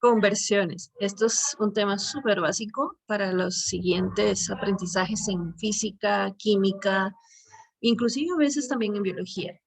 Conversiones. Esto es un tema súper básico para los siguientes aprendizajes en física, química, inclusive a veces también en biología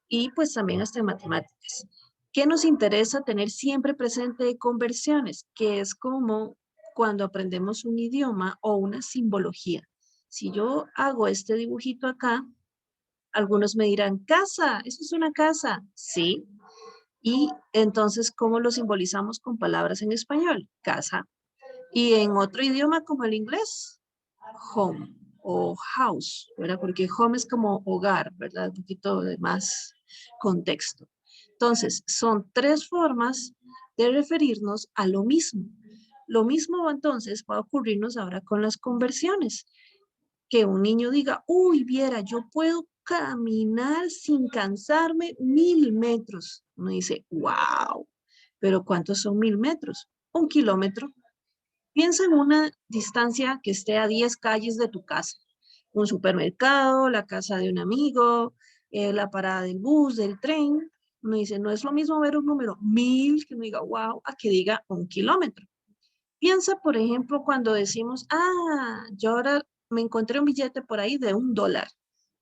y pues también hasta en matemáticas. ¿Qué nos interesa tener siempre presente de conversiones? Que es como cuando aprendemos un idioma o una simbología. Si yo hago este dibujito acá, algunos me dirán, casa, eso es una casa. Sí, y entonces, ¿cómo lo simbolizamos con palabras en español? Casa. Y en otro idioma como el inglés, home o house, ¿verdad? Porque home es como hogar, ¿verdad? Un poquito de más contexto. Entonces, son tres formas de referirnos a lo mismo. Lo mismo entonces va a ocurrirnos ahora con las conversiones. Que un niño diga, uy, viera, yo puedo caminar sin cansarme 1000 metros. Uno dice, wow, pero ¿cuántos son 1000 metros? 1 kilómetro. Piensa en una distancia que esté a 10 calles de tu casa. Un supermercado, la casa de un amigo, la parada del bus, del tren. Uno dice, no es lo mismo ver un número 1000 que uno diga, wow, a que diga 1 kilómetro. Piensa, por ejemplo, cuando decimos, yo ahora me encontré un billete por ahí de $1.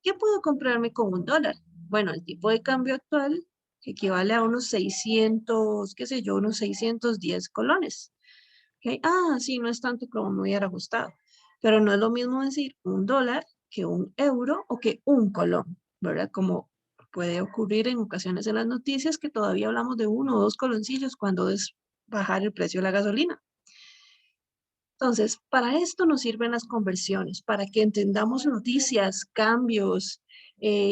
¿Qué puedo comprarme con $1? Bueno, el tipo de cambio actual equivale a unos 600, qué sé yo, unos 610 colones. ¿Ok? Sí, no es tanto como me hubiera gustado, pero no es lo mismo decir $1 que €1 o que un colón, ¿verdad? Como puede ocurrir en ocasiones en las noticias que todavía hablamos de 1 o 2 coloncillos cuando es bajar el precio de la gasolina. Entonces, para esto nos sirven las conversiones, para que entendamos noticias, cambios,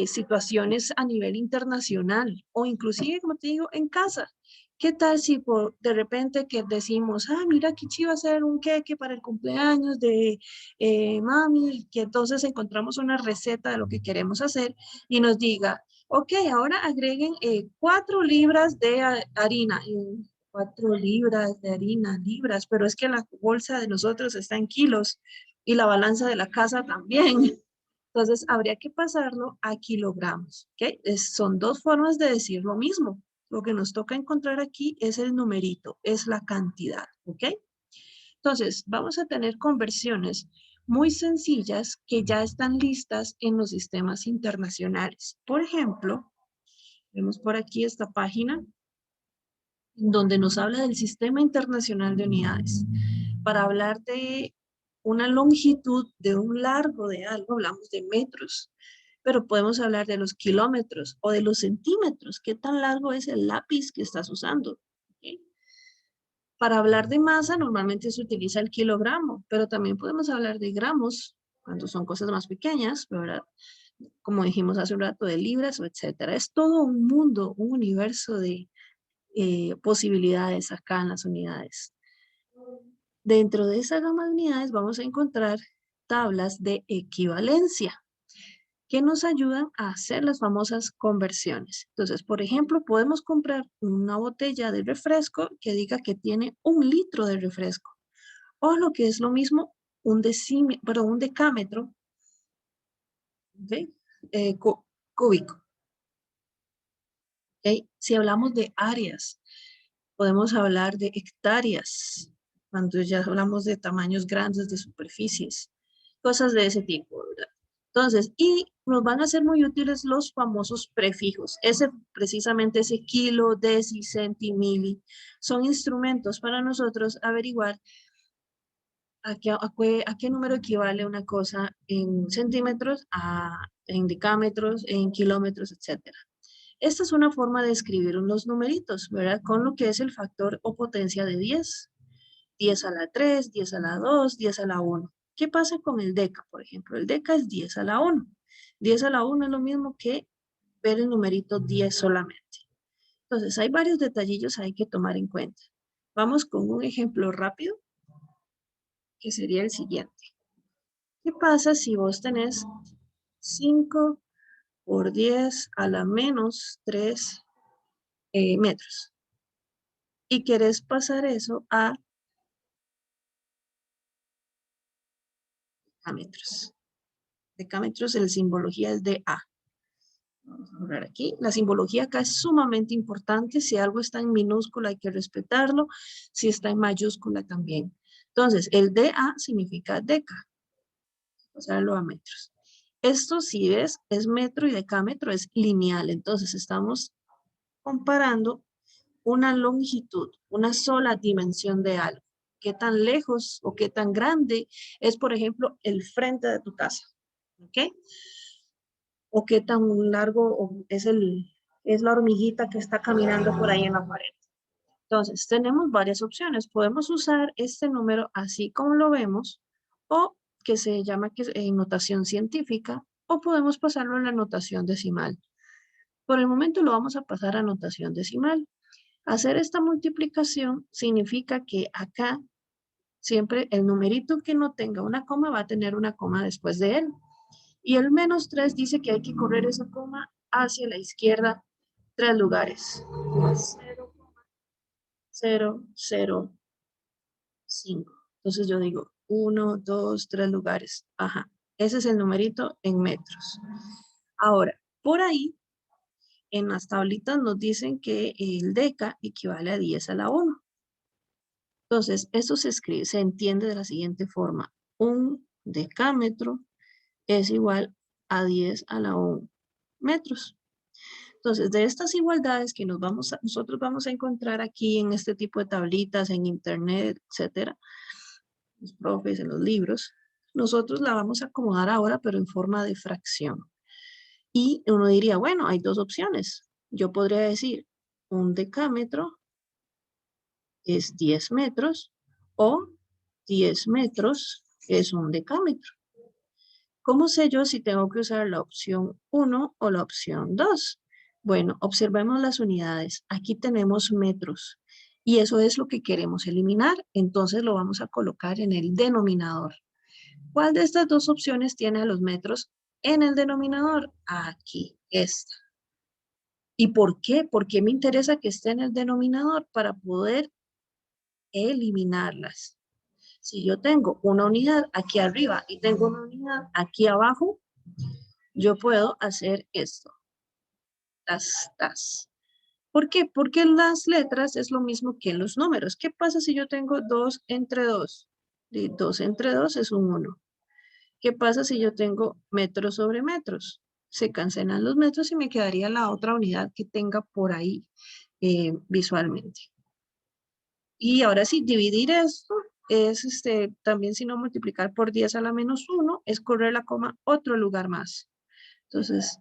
situaciones a nivel internacional o inclusive, como te digo, en casa. ¿Qué tal si de repente que decimos, mira, qué chiva hacer un queque para el cumpleaños de mami, que entonces encontramos una receta de lo que queremos hacer y nos diga, ok, ahora agreguen 4 libras de harina. 4 libras de harina, libras, pero es que la bolsa de nosotros está en kilos y la balanza de la casa también. Entonces, habría que pasarlo a kilogramos, ¿ok? Son dos formas de decir lo mismo. Lo que nos toca encontrar aquí es el numerito, es la cantidad, ¿ok? Entonces, vamos a tener conversiones muy sencillas que ya están listas en los sistemas internacionales. Por ejemplo, vemos por aquí esta página donde nos habla del Sistema Internacional de Unidades. Para hablar de una longitud, de un largo de algo, hablamos de metros, pero podemos hablar de los kilómetros o de los centímetros. ¿Qué tan largo es el lápiz que estás usando? ¿Okay? Para hablar de masa, normalmente se utiliza el kilogramo, pero también podemos hablar de gramos, cuando son cosas más pequeñas, ¿verdad? Como dijimos hace un rato, de libras o etcétera. Es todo un mundo, un universo de posibilidades acá en las unidades. Dentro de esa gama de unidades vamos a encontrar tablas de equivalencia que nos ayudan a hacer las famosas conversiones. Entonces, por ejemplo, podemos comprar una botella de refresco que diga que tiene 1 litro de refresco. O lo que es lo mismo, un decámetro, ¿okay? Cúbico. ¿Okay? Si hablamos de áreas, podemos hablar de hectáreas, cuando ya hablamos de tamaños grandes de superficies, cosas de ese tipo, ¿verdad? Entonces, y nos van a ser muy útiles los famosos prefijos. Precisamente ese kilo, deci, centi, mili, son instrumentos para nosotros averiguar a qué número equivale una cosa en centímetros, en decámetros, en kilómetros, etcétera. Esta es una forma de escribir unos numeritos, ¿verdad? Con lo que es el factor o potencia de 10. 10 a la 3, 10 a la 2, 10 a la 1. ¿Qué pasa con el deca, por ejemplo? El deca es 10 a la 1. 10 a la 1 es lo mismo que ver el numerito 10 solamente. Entonces, hay varios detallillos ahí que tomar en cuenta. Vamos con un ejemplo rápido, que sería el siguiente. ¿Qué pasa si vos tenés 5 por 10 a la menos 3 metros? Y querés pasar eso a decámetros. Decámetros, la simbología es de A. Vamos a borrar aquí. La simbología acá es sumamente importante. Si algo está en minúscula hay que respetarlo. Si está en mayúscula también. Entonces, el DA significa deca. Pasarlo a metros. Esto, si ves, es metro y decámetro, es lineal. Entonces, estamos comparando una longitud, una sola dimensión de algo. ¿Qué tan lejos o qué tan grande es, por ejemplo, el frente de tu casa? ¿Ok? O qué tan largo es la hormiguita que está caminando por ahí en la pared. Entonces, tenemos varias opciones. Podemos usar este número así como lo vemos, o que se llama en notación científica, o podemos pasarlo en la notación decimal. Por el momento lo vamos a pasar a notación decimal. Hacer esta multiplicación significa que acá siempre el numerito que no tenga una coma va a tener una coma después de él. Y el menos 3 dice que hay que correr esa coma hacia la izquierda 3 lugares. 0,005. Entonces yo digo 1, 2, 3 lugares. Ajá. Ese es el numerito en metros. Ahora, por ahí, en las tablitas nos dicen que el deca equivale a 10 a la 1. Entonces, esto se entiende de la siguiente forma. Un decámetro es igual a 10 a la 1 metros. Entonces, de estas igualdades que nosotros vamos a encontrar aquí en este tipo de tablitas, en internet, etcétera, los profes, en los libros, nosotros la vamos a acomodar ahora, pero en forma de fracción. Y uno diría, bueno, hay dos opciones. Yo podría decir, un decámetro es 10 metros o 10 metros es un decámetro. ¿Cómo sé yo si tengo que usar la opción 1 o la opción 2? Bueno, observemos las unidades. Aquí tenemos metros y eso es lo que queremos eliminar. Entonces lo vamos a colocar en el denominador. ¿Cuál de estas dos opciones tiene a los metros en el denominador? Aquí, esta. ¿Y por qué? ¿Por qué me interesa que esté en el denominador? Para poder eliminarlas. Si yo tengo una unidad aquí arriba y tengo una unidad aquí abajo, yo puedo hacer esto. Tas. ¿Por qué? Porque las letras es lo mismo que los números. ¿Qué pasa si yo tengo 2 entre 2? 2 entre 2 es un 1. ¿Qué pasa si yo tengo metros sobre metros? Se cancelan los metros y me quedaría la otra unidad que tenga por ahí visualmente. Y ahora sí, dividir esto es también si no multiplicar por 10 a la menos 1, es correr la coma otro lugar más. Entonces,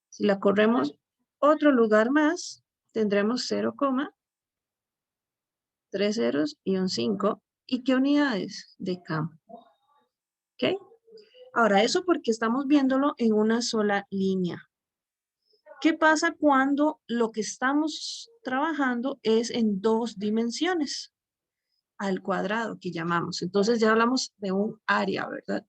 si la corremos otro lugar más, tendremos 0, 3 ceros y un 5. ¿Y qué unidades? De campo. ¿Ok? Ahora, eso porque estamos viéndolo en una sola línea. ¿Qué pasa cuando lo que estamos trabajando es en dos dimensiones? Al cuadrado que llamamos. Entonces ya hablamos de un área, ¿verdad?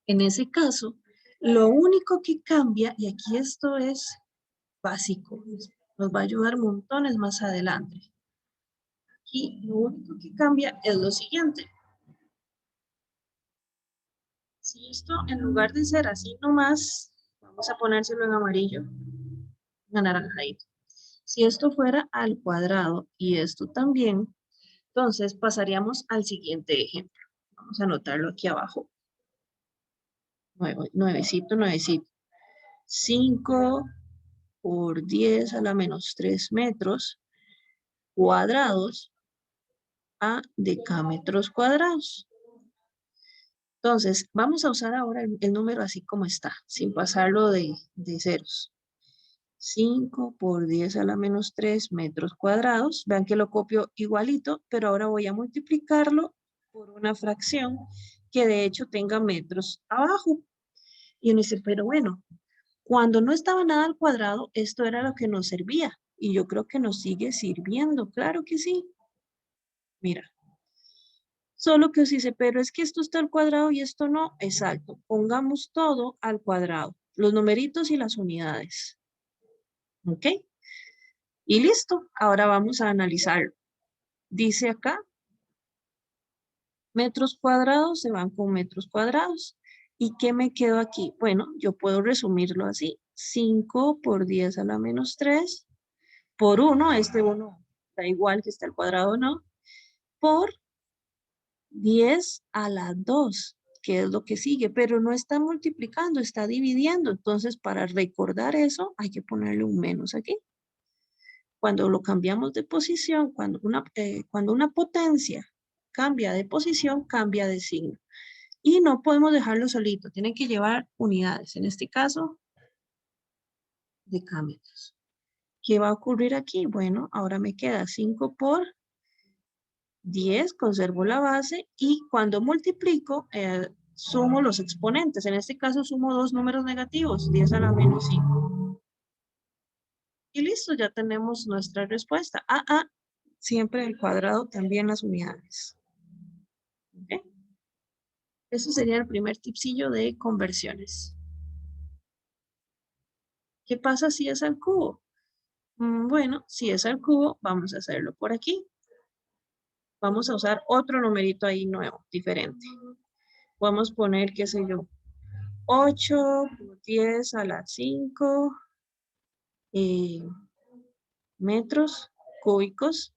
En ese caso, lo único que cambia, y aquí esto es básico, nos va a ayudar montones más adelante. Aquí lo único que cambia es lo siguiente. Si esto en lugar de ser así nomás, vamos a ponérselo en amarillo, en anaranjadito. Si esto fuera al cuadrado y esto también, entonces pasaríamos al siguiente ejemplo. Vamos a anotarlo aquí abajo. Nuevecito. 5 por 10 a la menos 3 metros cuadrados a decámetros cuadrados. Entonces, vamos a usar ahora el número así como está, sin pasarlo de ceros. 5 por 10 a la menos 3 metros cuadrados. Vean que lo copio igualito, pero ahora voy a multiplicarlo por una fracción que de hecho tenga metros abajo. Y uno dice, pero bueno, cuando no estaba nada al cuadrado, esto era lo que nos servía. Y yo creo que nos sigue sirviendo, claro que sí. Mira, solo que os dice, pero es que esto está al cuadrado y esto no. Exacto, pongamos todo al cuadrado, los numeritos y las unidades. ¿Ok? Y listo, ahora vamos a analizarlo. Dice acá, metros cuadrados se van con metros cuadrados. ¿Y qué me quedó aquí? Bueno, yo puedo resumirlo así. 5 por 10 a la menos 3 por 1, este 1 da igual que está al cuadrado o no, por 10 a la 2, que es lo que sigue, pero no está multiplicando, está dividiendo. Entonces, para recordar eso, hay que ponerle un menos aquí. Cuando lo cambiamos de posición, cuando una potencia cambia de posición, cambia de signo. Y no podemos dejarlo solito, tienen que llevar unidades, en este caso, decámetros. ¿Qué va a ocurrir aquí? Bueno, ahora me queda 5 por 10, conservo la base y cuando multiplico, sumo los exponentes. En este caso sumo dos números negativos, 10 a la menos 5. Y listo, ya tenemos nuestra respuesta. Siempre el cuadrado, también las unidades. ¿Okay? Eso sería el primer tipsillo de conversiones. ¿Qué pasa si es al cubo? Bueno, si es al cubo, vamos a hacerlo por aquí. Vamos a usar otro numerito ahí nuevo, diferente. Podemos poner, qué sé yo, 8 por 10 a la 5 metros cúbicos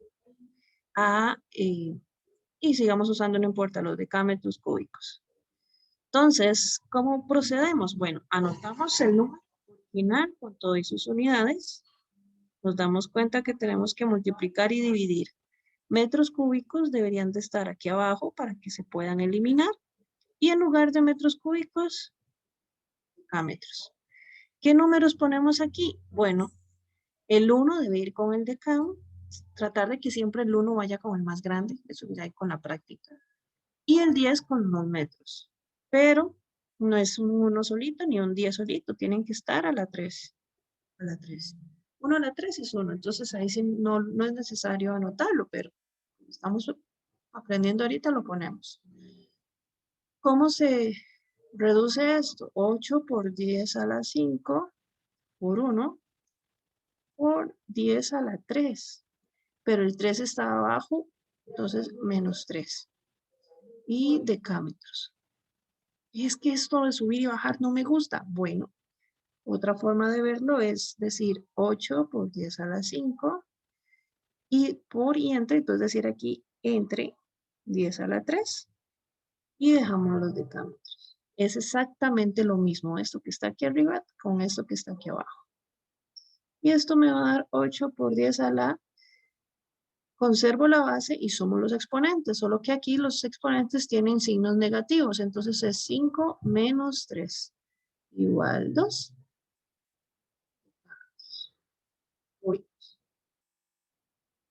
y sigamos usando, no importa, los decámetros cúbicos. Entonces, ¿cómo procedemos? Bueno, anotamos el número original con todas sus unidades. Nos damos cuenta que tenemos que multiplicar y dividir. Metros cúbicos deberían de estar aquí abajo para que se puedan eliminar. Y en lugar de metros cúbicos, decámetros. ¿Qué números ponemos aquí? Bueno, el 1 debe ir con el decano. Tratar de que siempre el 1 vaya con el más grande. Eso ya hay con la práctica. Y el 10 con los metros. Pero no es un 1 solito ni un 10 solito. Tienen que estar a la 3. A la 3. 1 a la 3 es 1. Entonces ahí sí no es necesario anotarlo, pero estamos aprendiendo ahorita, lo ponemos. ¿Cómo se reduce esto? 8 por 10 a la 5 por 1 por 10 a la 3. Pero el 3 está abajo, entonces menos 3. Y decámetros. Es que esto de subir y bajar no me gusta. Bueno, otra forma de verlo es decir 8 por 10 a la 5 y por y entre, entonces decir aquí entre 10 a la 3 y dejamos los decámetros. Es exactamente lo mismo esto que está aquí arriba con esto que está aquí abajo. Y esto me va a dar 8 por 10 a la... Conservo la base y sumo los exponentes, solo que aquí los exponentes tienen signos negativos, entonces es 5 menos 3 igual 2.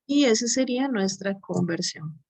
Y esa sería nuestra conversión.